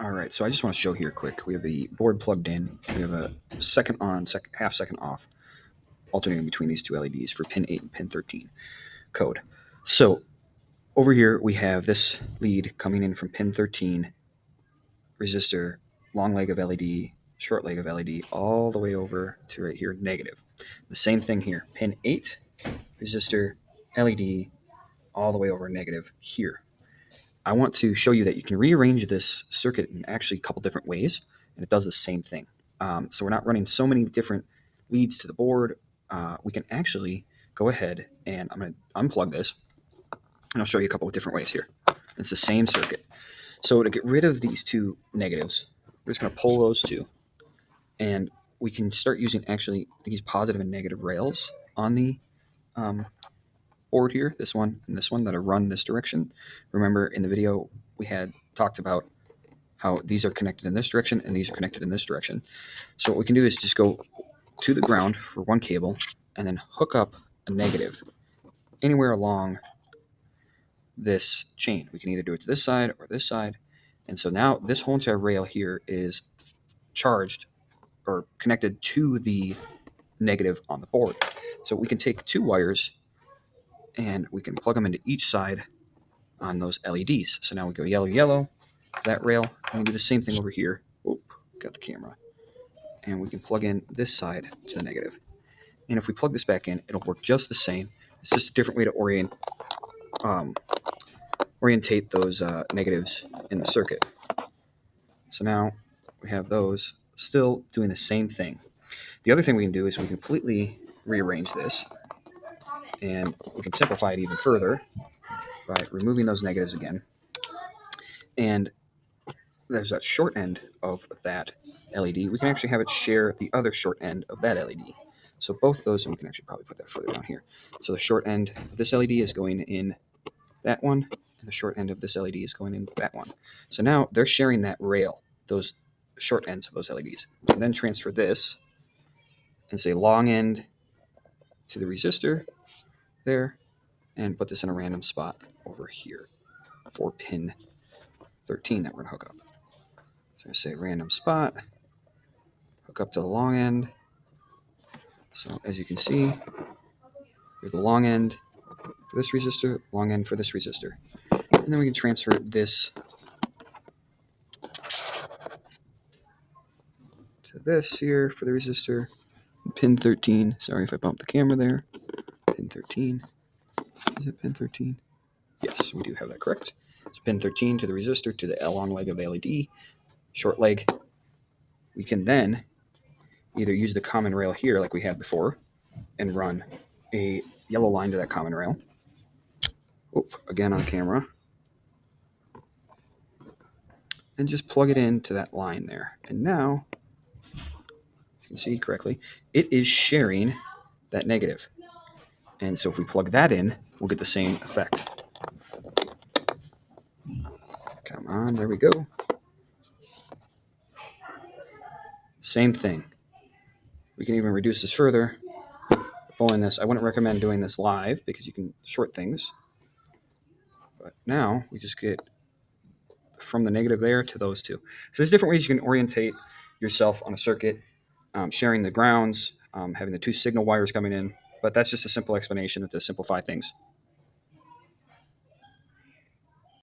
All right, so I just want to show here quick. We have the board plugged in. We have a second on, half second off, alternating between these two LEDs for pin 8 and pin 13 code. So over here we have this lead coming in from pin 13, resistor, long leg of LED, short leg of LED, all the way over to right here, negative. The same thing here, pin 8, resistor, LED, all the way over negative here. I want to show you that you can rearrange this circuit in actually a couple different ways, and it does the same thing. So we're not running so many different leads to the board. We can actually go ahead and I'm going to unplug this, and I'll show you a couple of different ways here. It's the same circuit. So to get rid of these two negatives, we're just going to pull those two, and we can start using actually these positive and negative rails on the um, board here, this one and this one that are run this direction. Remember in the video we had talked about how these are connected in this direction and these are connected in this direction. So what we can do is just go to the ground for one cable and then hook up a negative anywhere along this chain. We can either do it to this side or this side. And so now this whole entire rail here is charged or connected to the negative on the board. So we can take two wires and we can plug them into each side on those LEDs. So now we go yellow, yellow, that rail, and we do the same thing over here. Oop, got the camera. And we can plug in this side to the negative. And if we plug this back in, it'll work just the same. It's just a different way to orientate those negatives in the circuit. So now we have those still doing the same thing. The other thing we can do is we completely rearrange this, and we can simplify it even further by removing those negatives again. And there's that short end of that LED. We can actually have it share the other short end of that LED. So both those, and we can actually probably put that further down here. So the short end of this LED is going in that one, and the short end of this LED is going in that one. So now they're sharing that rail, those short ends of those LEDs. We can then transfer this and say long end to the resistor there, and put this in a random spot over here for pin 13 that we're going to hook up. So I say random spot, hook up to the long end. So as you can see, we have the long end for this resistor, long end for this resistor. And then we can transfer this to this here for the resistor. Pin 13, sorry if I bumped the camera there. Pin 13, is it pin 13? Yes, we do have that correct. So pin 13 to the resistor to the long leg of the LED, short leg. We can then either use the common rail here like we had before and run a yellow line to that common rail. Oop, again on camera. And just plug it into that line there. And now, you can see correctly, it is sharing that negative. And so if we plug that in, we'll get the same effect. Come on, there we go. Same thing. We can even reduce this further. Pulling this, I wouldn't recommend doing this live because you can short things. But now we just get from the negative there to those two. So there's different ways you can orientate yourself on a circuit, sharing the grounds, having the two signal wires coming in. But that's just a simple explanation to simplify things.